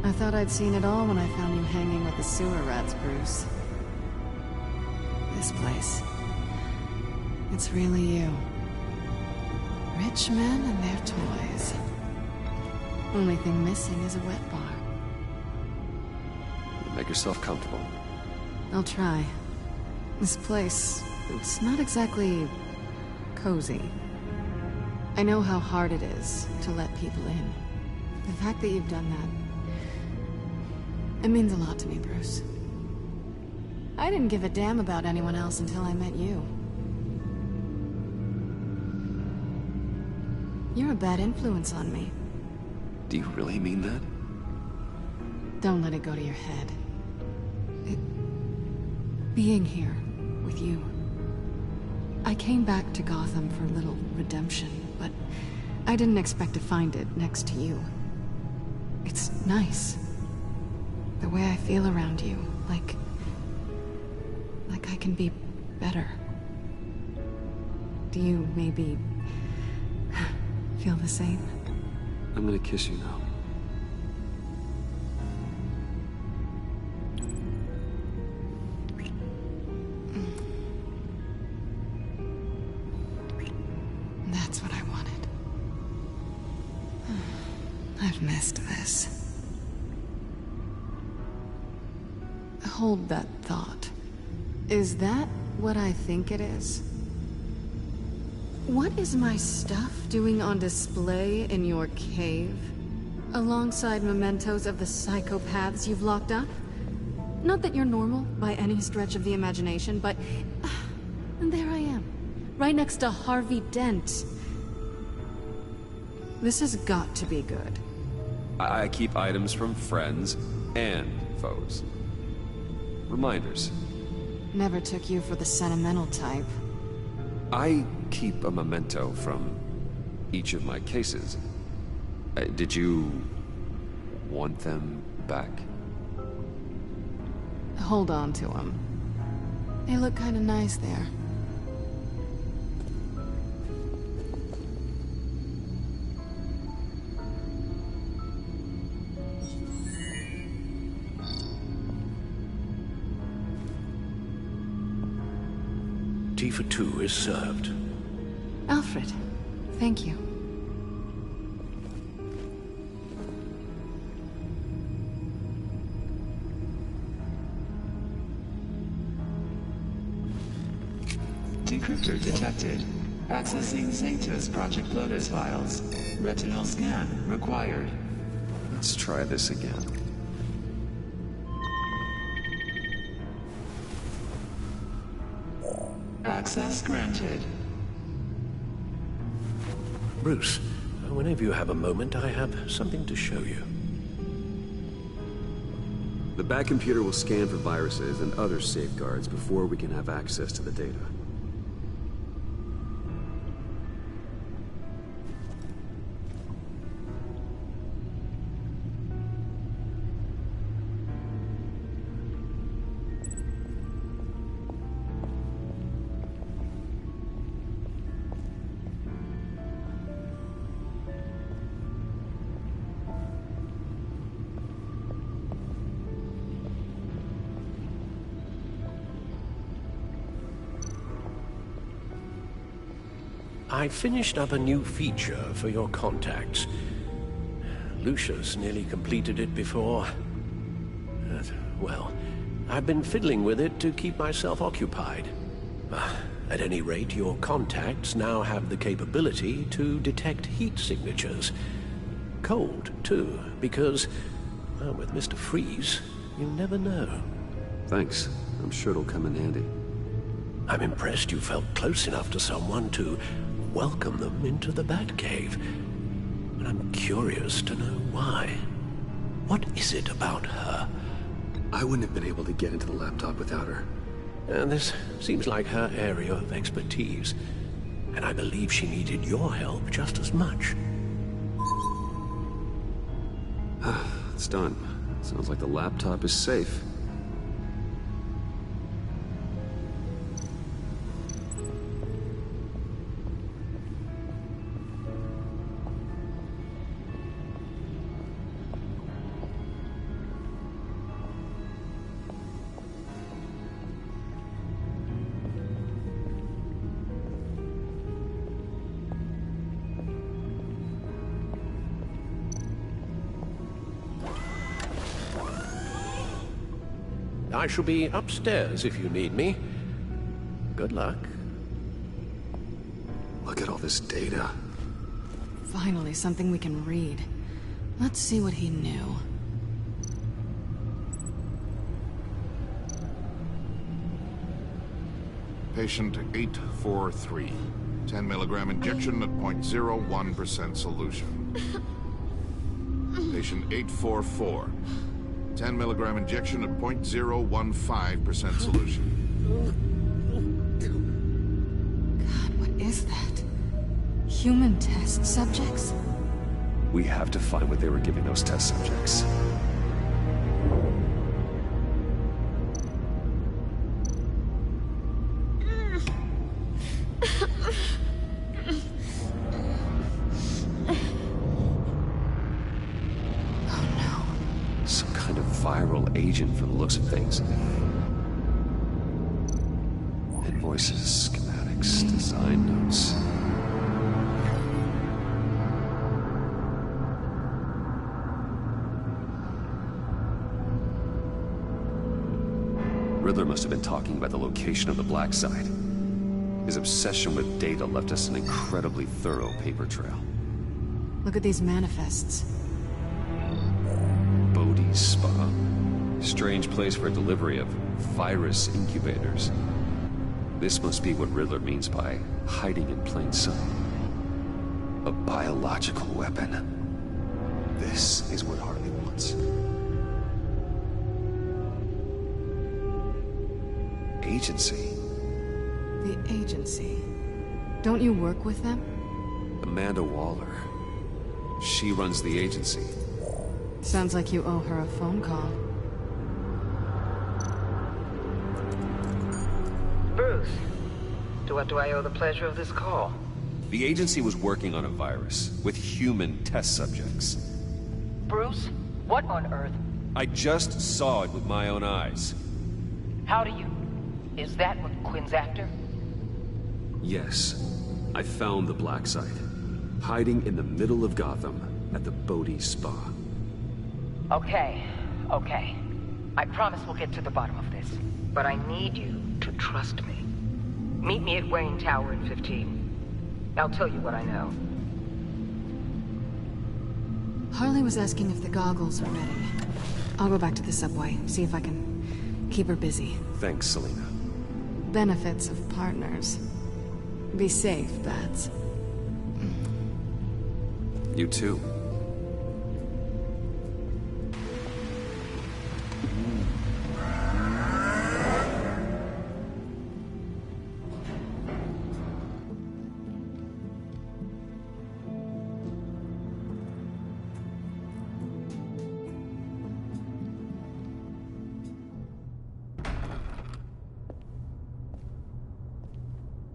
I thought I'd seen it all when I found you hanging with the sewer rats, Bruce. This place. It's really you. Rich men and their toys. Only thing missing is a wet bar. Make yourself comfortable. I'll try. This place, it's not exactly cozy. I know how hard it is to let people in. The fact that you've done that, it means a lot to me, Bruce. I didn't give a damn about anyone else until I met you. You're a bad influence on me. Do you really mean that? Don't let it go to your head. Being here with you. I came back to Gotham for a little redemption, but I didn't expect to find it next to you. It's nice. The way I feel around you, like I can be better. Do you maybe feel the same? I'm gonna kiss you now. That's what I wanted. I've missed this. Hold that thought. Is that what I think it is? What is my stuff doing on display in your cave? Alongside mementos of the psychopaths you've locked up? Not that you're normal by any stretch of the imagination, but and there I am, right next to Harvey Dent. This has got to be good. I keep items from friends and foes. Reminders. Never took you for the sentimental type. I keep a memento from each of my cases. Did you want them back? Hold on to them. They look kind of nice there. Tea for two is served. Alfred, thank you. Decryptor detected. Accessing Sanctus Project Lotus files. Retinal scan required. Let's try this again. Access granted. Bruce, whenever you have a moment, I have something to show you. The back computer will scan for viruses and other safeguards before we can have access to the data. I finished up a new feature for your contacts. Lucius nearly completed it before. Well, I've been fiddling with it to keep myself occupied. At any rate, your contacts now have the capability to detect heat signatures. Cold, too, because, well, with Mr. Freeze, you never know. Thanks. I'm sure it'll come in handy. I'm impressed you felt close enough to someone to welcome them into the Batcave. And I'm curious to know why. What is it about her? I wouldn't have been able to get into the laptop without her. This seems like her area of expertise. And I believe she needed your help just as much. It's done. Sounds like the laptop is safe. I shall be upstairs if you need me. Good luck. Look at all this data. Finally, something we can read. Let's see what he knew. Patient 843. 10 milligram injection at 0.01% solution. Patient 844. 10 milligram injection at 0.015% solution. God, what is that? Human test subjects? We have to find what they were giving those test subjects. Viral agent from the looks of things. Invoices, schematics, design notes. Riddler must have been talking about the location of the black site. His obsession with data left us an incredibly thorough paper trail. Look at these manifests. Spa. Strange place for delivery of virus incubators. This must be what Riddler means by hiding in plain sight. A biological weapon. This is what Harley wants. Agency. The agency. Don't you work with them? Amanda Waller. She runs the agency. Sounds like you owe her a phone call. Bruce, to what do I owe the pleasure of this call? The agency was working on a virus with human test subjects. Bruce, what on earth? I just saw it with my own eyes. How do you? Is that what Quinn's after? Yes. I found the black site. Hiding in the middle of Gotham at the Bodhi Spa. Okay. I promise we'll get to the bottom of this. But I need you to trust me. Meet me at Wayne Tower in 15. I'll tell you what I know. Harley was asking if the goggles are ready. I'll go back to the subway, see if I can keep her busy. Thanks, Selena. Benefits of partners. Be safe, Bats. You too.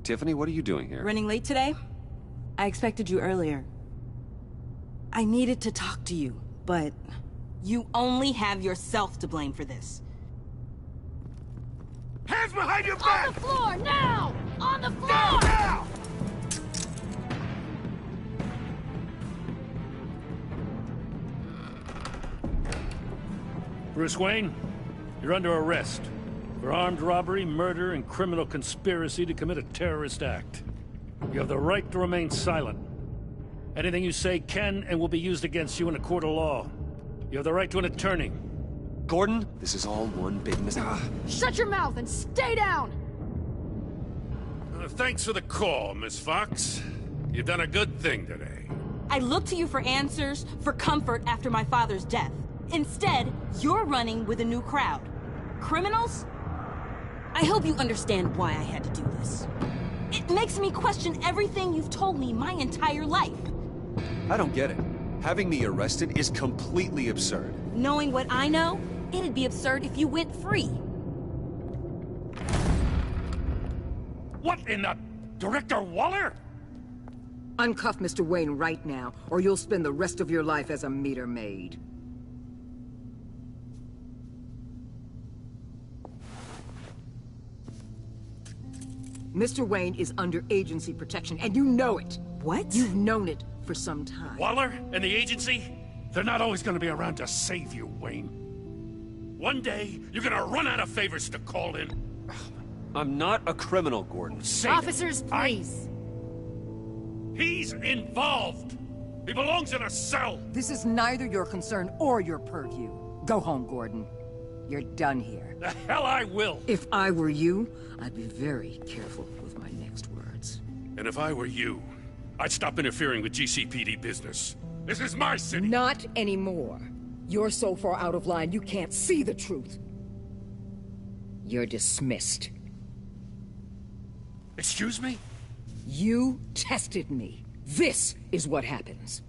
Tiffany, what are you doing here? Running late today? I expected you earlier. I needed to talk to you, but you only have yourself to blame for this. Hands behind your back! On the floor, now! On the floor! Down, now! Bruce Wayne, you're under arrest for armed robbery, murder, and criminal conspiracy to commit a terrorist act. You have the right to remain silent. Anything you say can and will be used against you in a court of law. You have the right to an attorney. Gordon, this is all one big mistake. Shut your mouth and stay down! Thanks for the call, Miss Fox. You've done a good thing today. I looked to you for answers, for comfort after my father's death. Instead, you're running with a new crowd. Criminals? I hope you understand why I had to do this. It makes me question everything you've told me my entire life. I don't get it. Having me arrested is completely absurd. Knowing what I know, it'd be absurd if you went free. What in the... Director Waller? Uncuff Mr. Wayne right now, or you'll spend the rest of your life as a meter maid. Mr. Wayne is under agency protection, and you know it. What? You've known it for some time. Waller and the agency? They're not always going to be around to save you, Wayne. One day, you're gonna run out of favors to call in. I'm not a criminal, Gordon. Say Officers, please. He's involved. He belongs in a cell. This is neither your concern or your purview. Go home, Gordon. You're done here. The hell I will. If I were you, I'd be very careful with my next words. And if I were you, I'd stop interfering with GCPD business. This is my city. Not anymore. You're so far out of line, you can't see the truth. You're dismissed. Excuse me? You tested me. This is what happens.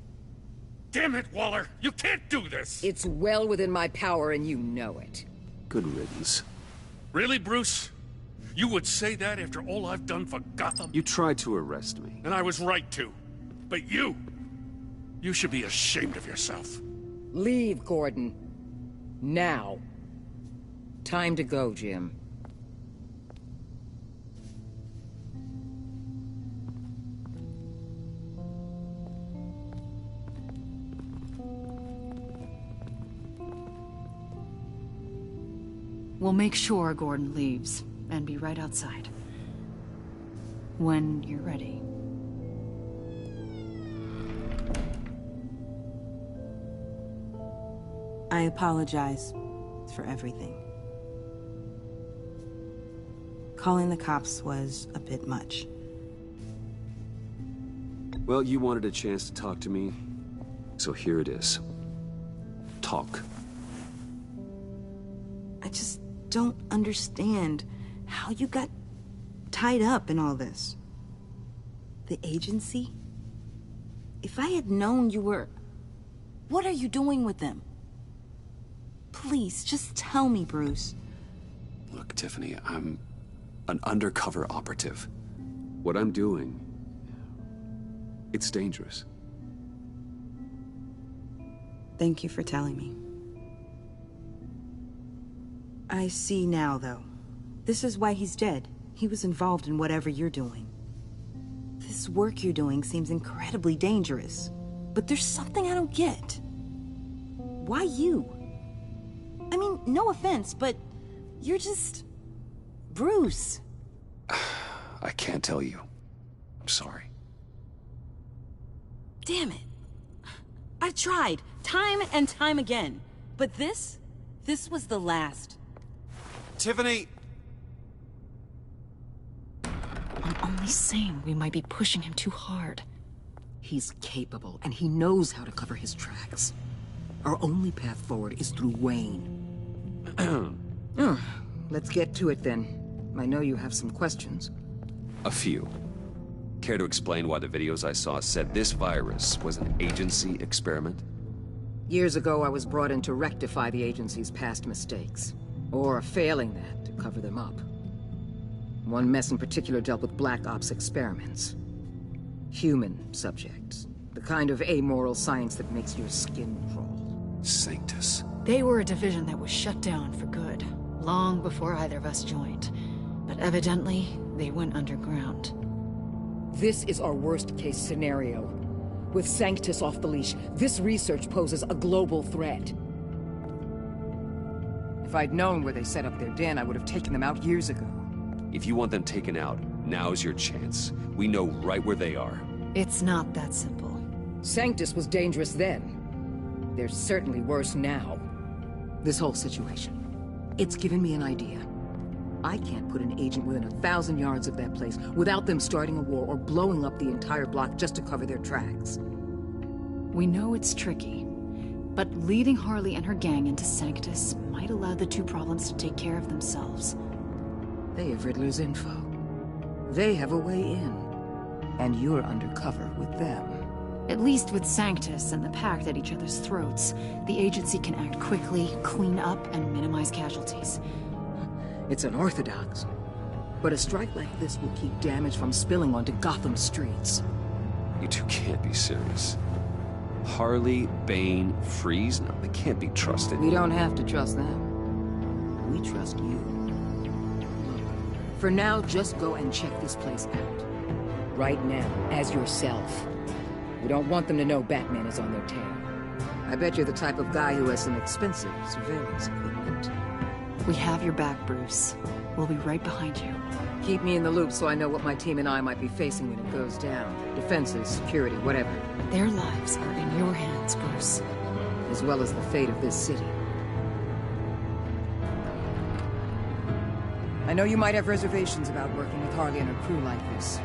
Damn it, Waller! You can't do this! It's well within my power and you know it. Good riddance. Really, Bruce? You would say that after all I've done for Gotham? You tried to arrest me. And I was right to. But you should be ashamed of yourself. Leave, Gordon. Now. Time to go, Jim. We'll make sure Gordon leaves, and be right outside. When you're ready. I apologize for everything. Calling the cops was a bit much. Well, you wanted a chance to talk to me, so here it is. Talk. I just don't understand how you got tied up in all this. The agency? If I had known you were... What are you doing with them? Please, just tell me, Bruce. Look, Tiffany, I'm an undercover operative. What I'm doing, it's dangerous. Thank you for telling me. I see now, though. This is why he's dead. He was involved in whatever you're doing. This work you're doing seems incredibly dangerous. But there's something I don't get. Why you? I mean, no offense, but you're just... Bruce. I can't tell you. I'm sorry. Damn it. I've tried, time and time again. But this was the last. Tiffany! I'm only saying we might be pushing him too hard. He's capable, and he knows how to cover his tracks. Our only path forward is through Wayne. Let's get to it, then. I know you have some questions. A few. Care to explain why the videos I saw said this virus was an agency experiment? Years ago, I was brought in to rectify the agency's past mistakes. Or, failing that, to cover them up. One mess in particular dealt with Black Ops experiments. Human subjects. The kind of amoral science that makes your skin crawl. Sanctus. They were a division that was shut down for good, long before either of us joined. But evidently, they went underground. This is our worst-case scenario. With Sanctus off the leash, this research poses a global threat. If I'd known where they set up their den, I would have taken them out years ago. If you want them taken out, now's your chance. We know right where they are. It's not that simple. Sanctus was dangerous then. They're certainly worse now. This whole situation, it's given me an idea. I can't put an agent within 1,000 yards of that place without them starting a war or blowing up the entire block just to cover their tracks. We know it's tricky, but leading Harley and her gang into Sanctus might allow the two problems to take care of themselves. They have Riddler's info. They have a way in. And you're undercover with them. At least with Sanctus and the Pact at each other's throats, the agency can act quickly, clean up, and minimize casualties. It's unorthodox. But a strike like this will keep damage from spilling onto Gotham streets. You two can't be serious. Harley, Bane, Freeze? No, they can't be trusted. We don't have to trust them. We trust you. Look, for now, just go and check this place out. Right now, as yourself. We don't want them to know Batman is on their tail. I bet you're the type of guy who has some expensive surveillance equipment. We have your back, Bruce. We'll be right behind you. Keep me in the loop so I know what my team and I might be facing when it goes down. Defenses, security, whatever. Their lives are in your hands, Bruce. As well as the fate of this city. I know you might have reservations about working with Harley and her crew like this.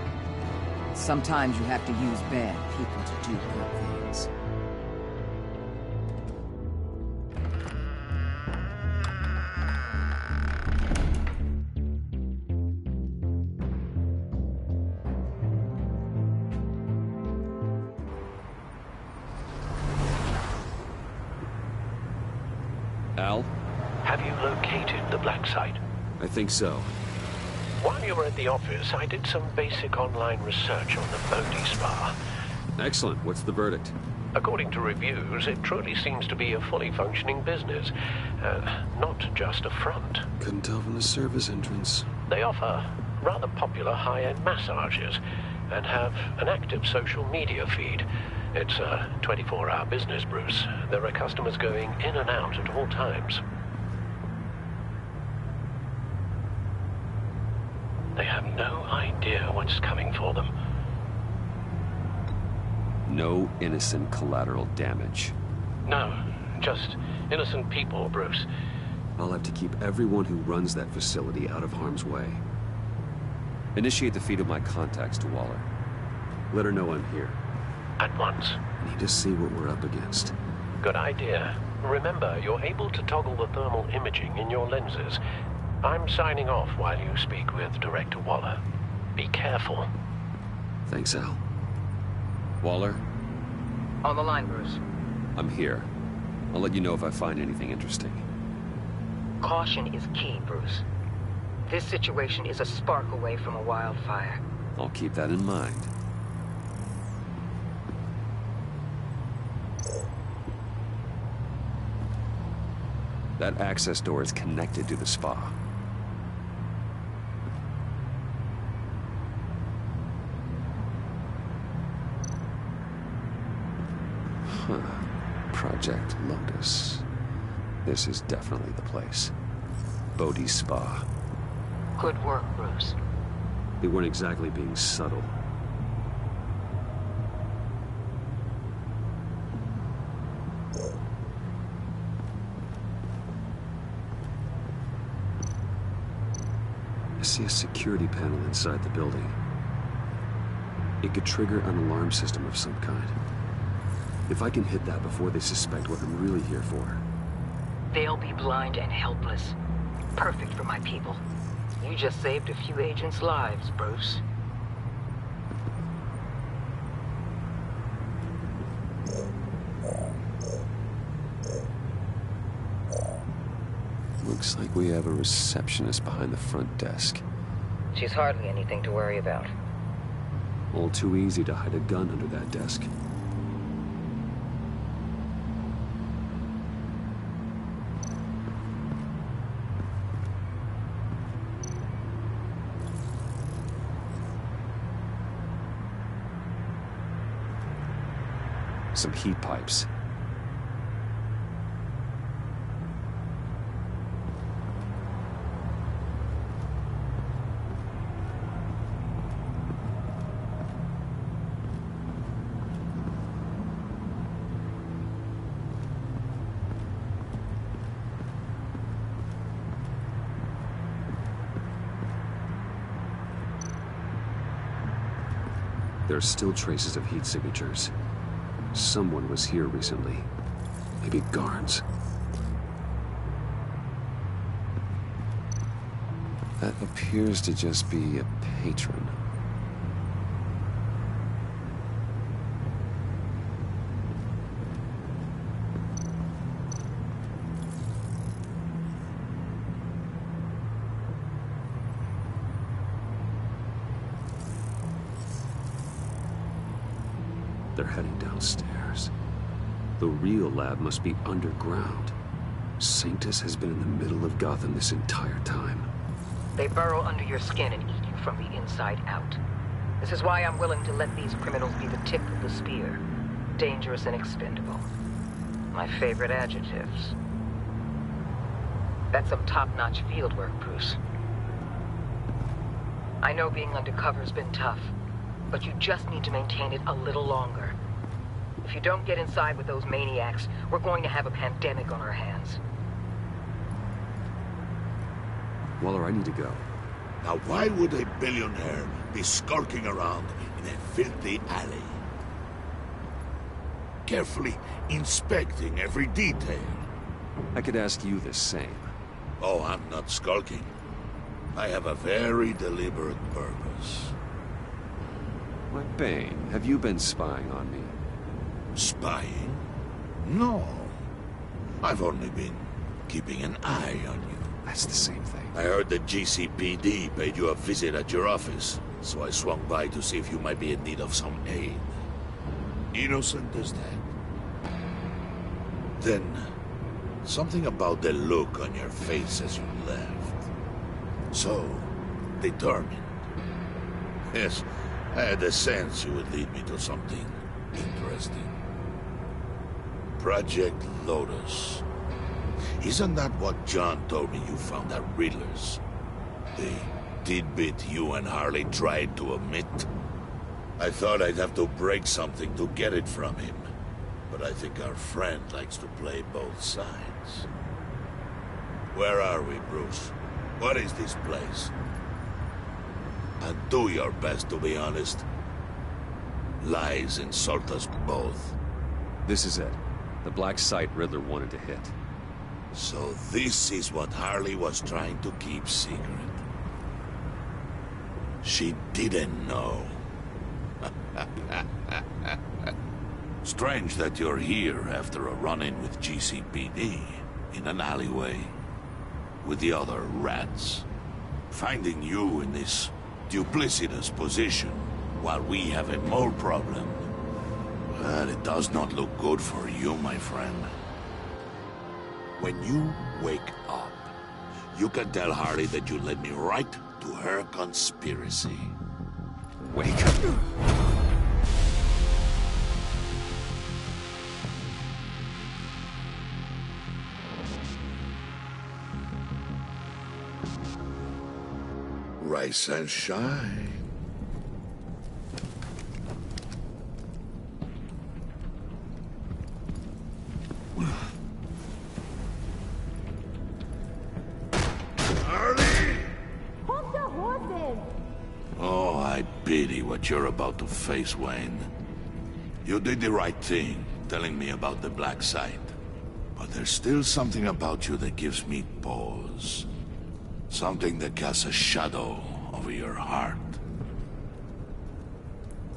Sometimes you have to use bad people to do good things. Al? Have you located the black site? I think so. While you were at the office, I did some basic online research on the Bodhi Spa. Excellent. What's the verdict? According to reviews, it truly seems to be a fully functioning business. Not just a front. Couldn't tell from the service entrance. They offer rather popular high-end massages and have an active social media feed. It's a 24-hour business, Bruce. There are customers going in and out at all times. They have no idea what's coming for them. No innocent collateral damage. No, just innocent people, Bruce. I'll have to keep everyone who runs that facility out of harm's way. Initiate the feed of my contacts to Waller. Let her know I'm here. At once. Need to see what we're up against. Good idea. Remember, you're able to toggle the thermal imaging in your lenses. I'm signing off while you speak with Director Waller. Be careful. Thanks, Al. Waller? On the line, Bruce. I'm here. I'll let you know if I find anything interesting. Caution is key, Bruce. This situation is a spark away from a wildfire. I'll keep that in mind. That access door is connected to the spa. Huh. Project Lotus. This is definitely the place. Bodhi Spa. Good work, Bruce. They weren't exactly being subtle. I see a security panel inside the building. It could trigger an alarm system of some kind. If I can hit that before they suspect what I'm really here for. They'll be blind and helpless. Perfect for my people. You just saved a few agents' lives, Bruce. Looks like we have a receptionist behind the front desk. She's hardly anything to worry about. All too easy to hide a gun under that desk. Some heat pipes. There are still traces of heat signatures. Someone was here recently. Maybe guards. That appears to just be a patron. They're heading downstairs. The real lab must be underground. Sanctus has been in the middle of Gotham this entire time. They burrow under your skin and eat you from the inside out. This is why I'm willing to let these criminals be the tip of the spear. Dangerous and expendable. My favorite adjectives. That's some top-notch fieldwork, Bruce. I know being undercover's been tough, but you just need to maintain it a little longer. If you don't get inside with those maniacs, we're going to have a pandemic on our hands. Waller, I need to go. Now why would a billionaire be skulking around in a filthy alley? Carefully inspecting every detail. I could ask you the same. Oh, I'm not skulking. I have a very deliberate purpose. Why, Bane, have you been spying on me? Spying? No. I've only been keeping an eye on you. That's the same thing. I heard the GCPD paid you a visit at your office, so I swung by to see if you might be in need of some aid. Innocent as that. Then, something about the look on your face as you left. So, determined. Yes, I had a sense you would lead me to something interesting. Project Lotus. Isn't that what John told me you found at Riddler's? The tidbit you and Harley tried to omit? I thought I'd have to break something to get it from him. But I think our friend likes to play both sides. Where are we, Bruce? What is this place? And do your best to be honest. Lies insult us both. This is it. The black site Riddler wanted to hit. So this is what Harley was trying to keep secret. She didn't know. Strange that you're here after a run-in with GCPD in an alleyway with the other rats. Finding you in this duplicitous position while we have a mole problem. Well, it does not look good for you, my friend. When you wake up, you can tell Harley that you led me right to her conspiracy. Wake up. Rise and shine. Oh, I pity what you're about to face, Wayne. You did the right thing, telling me about the black site. But there's still something about you that gives me pause. Something that casts a shadow over your heart.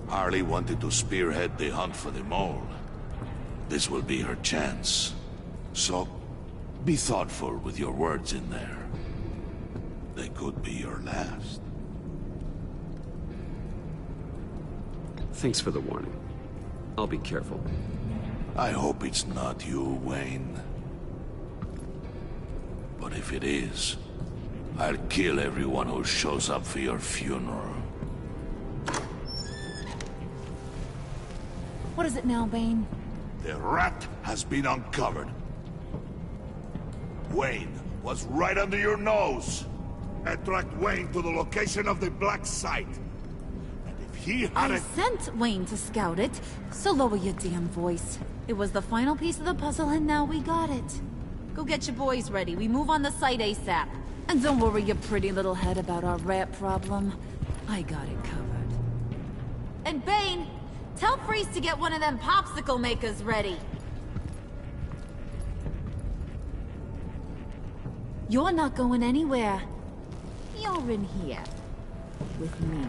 Harley wanted to spearhead the hunt for the mole. This will be her chance. So, be thoughtful with your words in there. They could be your last. Thanks for the warning. I'll be careful. I hope it's not you, Wayne. But if it is, I'll kill everyone who shows up for your funeral. What is it now, Bane? The rat has been uncovered. Wayne was right under your nose. Attract Wayne to the location of the black site. And if he had I sent Wayne to scout it, so lower your damn voice. It was the final piece of the puzzle and now we got it. Go get your boys ready. We move on the site ASAP. And don't worry your pretty little head about our rat problem. I got it covered. And Bane, tell Freeze to get one of them popsicle makers ready. You're not going anywhere. You're in here. With me.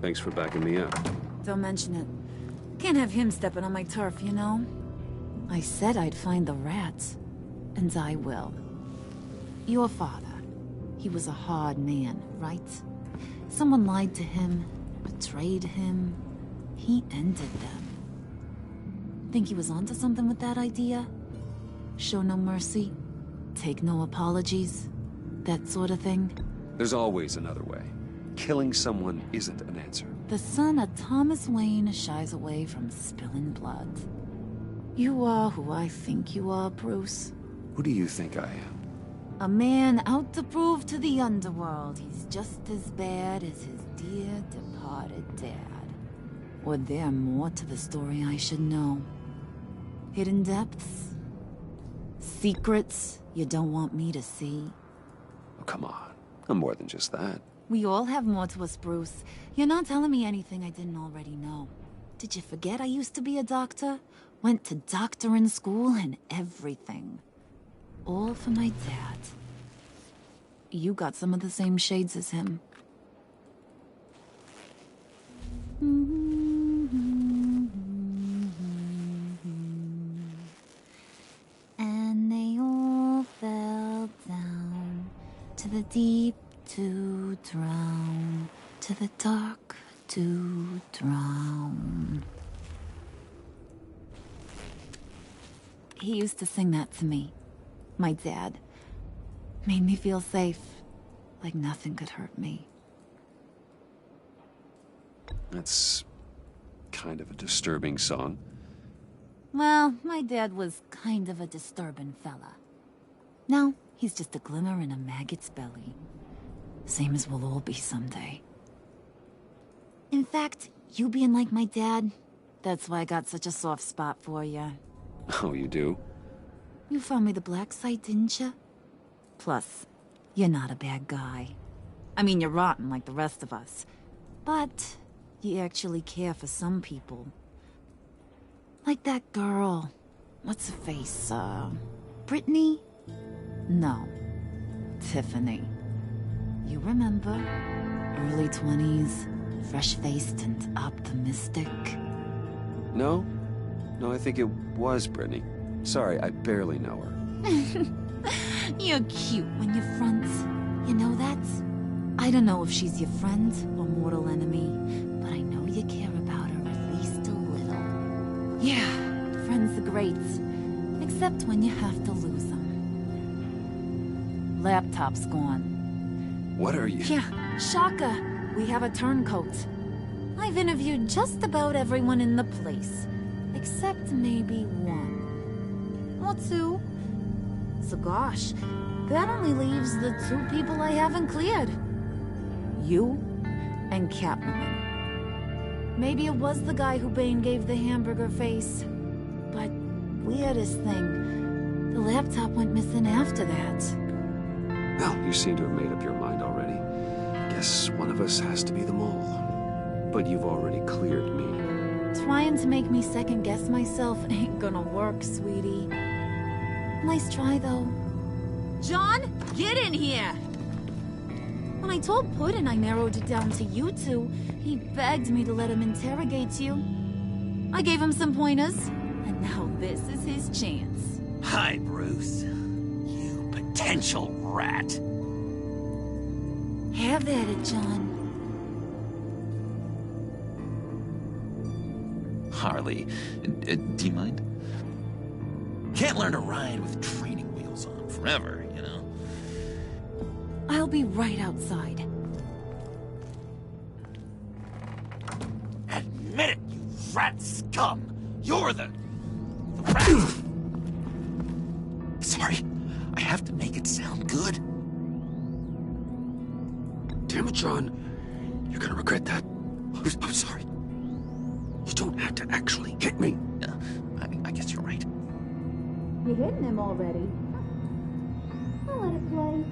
Thanks for backing me up. Don't mention it. Can't have him stepping on my turf, you know? I said I'd find the rats. And I will. Your father. He was a hard man, right? Someone lied to him, betrayed him. He ended them. Think he was onto something with that idea? Show no mercy, take no apologies, that sort of thing? There's always another way. Killing someone isn't an answer. The son of Thomas Wayne shies away from spilling blood. You are who I think you are, Bruce. Who do you think I am? A man out to prove to the underworld he's just as bad as his dear departed dad. Or there more to the story I should know? Hidden depths? Secrets you don't want me to see? Oh, come on. I'm more than just that. We all have more to us, Bruce. You're not telling me anything I didn't already know. Did you forget I used to be a doctor? Went to doctoring school and everything. All for my dad. You got some of the same shades as him. And they all fell down to the deep to drown, to the dark to drown. He used to sing that to me. My dad. Made me feel safe. Like nothing could hurt me. That's kind of a disturbing song. Well, my dad was kind of a disturbing fella. Now, he's just a glimmer in a maggot's belly. Same as we'll all be someday. In fact, you being like my dad, that's why I got such a soft spot for you. Oh, you do? You found me the black site, didn't you? Plus, you're not a bad guy. I mean, you're rotten like the rest of us. But you actually care for some people. Like that girl. What's her face? Brittany? No. Tiffany. You remember? Early 20s, fresh-faced and optimistic. No? No, I think it was Brittany. Sorry, I barely know her. You're cute when you're front. You know that? I don't know if she's your friend or mortal enemy, but I know you care about her at least a little. Yeah, friends are great. Except when you have to lose them. Laptop's gone. What are you? Yeah, shocker. We have a turncoat. I've interviewed just about everyone in the place. Except maybe one. Or two. So gosh, that only leaves the two people I haven't cleared. You and Catwoman. Maybe it was the guy who Bane gave the hamburger face. But weirdest thing, the laptop went missing after that. Well, you seem to have made up your mind already. Guess one of us has to be the mole. But you've already cleared me. Trying to make me second-guess myself ain't gonna work, sweetie. Nice try, though. John, get in here! When I told Puddin' I narrowed it down to you two, he begged me to let him interrogate you. I gave him some pointers, and now this is his chance. Hi, Bruce. You potential rat. Have at it, John. Harley, do you mind? Can't learn to ride with training wheels on forever, you know? I'll be right outside. Admit it, you rat scum! You're the rat! Sorry, I have to make it sound good. Damn it, John. You're gonna regret that. I'm sorry. You don't have to actually hit me. I guess you're right. You're hitting him already. I'll let it play.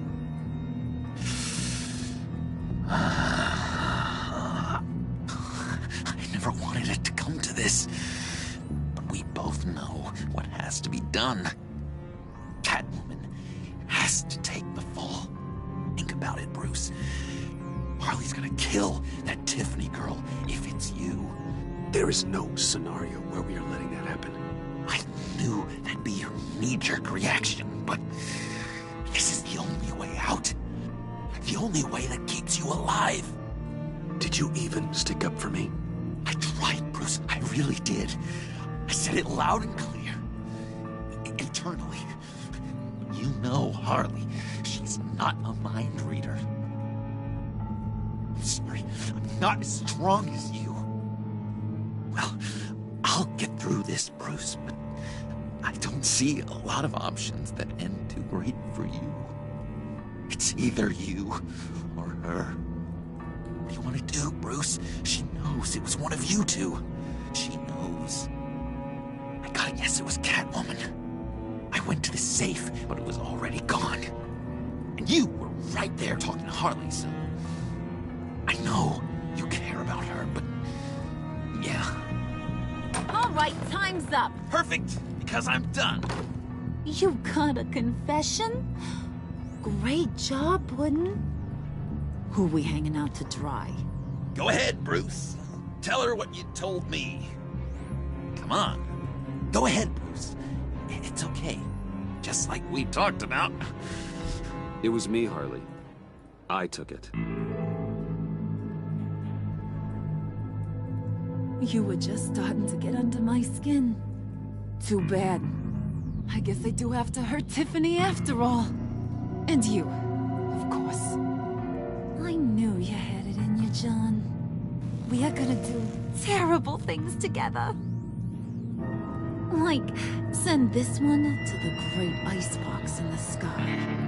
I never wanted it to come to this. But we both know what has to be done. Catwoman has to take the fall. Think about it, Bruce. Harley's gonna kill that Tiffany girl if it's you. There is no scenario where we are letting that happen. I knew that'd be your knee-jerk reaction, but this is the only way out. The only way that keeps you alive. Did you even stick up for me? I tried, Bruce. I really did. I said it loud and clear. Internally. You know Harley. She's not a mind reader. I'm sorry. I'm not as strong as you. Well, I'll get through this, Bruce, but I don't see a lot of options that end too great for you. It's either you or her. What do you want to do, Bruce? She knows it was one of you two. She knows. I gotta guess it was Catwoman. I went to the safe, but it was already gone. And you were right there talking to Harley, so... I know you care about her, but... yeah. All right, time's up. Perfect, because I'm done. You got a confession? Great job, Puddin'. Who we hanging out to dry? Go ahead, Bruce. Tell her what you told me. Come on. Go ahead, Bruce. It's okay. Just like we talked about. It was me, Harley. I took it. You were just starting to get under my skin. Too bad. I guess I do have to hurt Tiffany after all. And you, of course. I knew you had it in you, John. We are gonna do terrible things together. Like, send this one to the great icebox in the sky.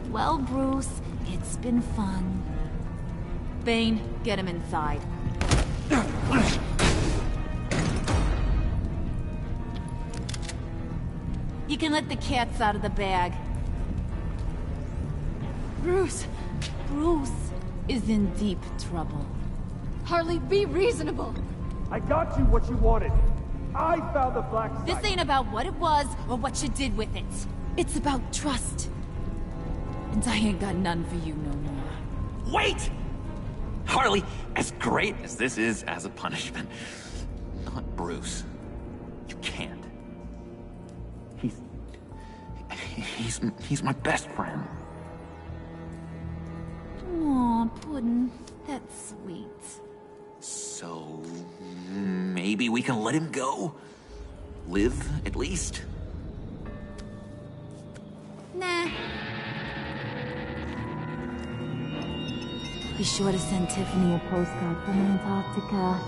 Well, Bruce, it's been fun. Bane, get him inside. You can let the cats out of the bag. Bruce! Bruce is in deep trouble. Harley, be reasonable! I got you what you wanted. I found the black site. This ain't about what it was or what you did with it. It's about trust. And I ain't got none for you no more. Wait! Harley, as great as this is as a punishment, not Bruce. You can't. He's my best friend. Aw, Puddin', that's sweet. So, maybe we can let him go? Live, at least? Nah. Be sure to send Tiffany a postcard from Antarctica.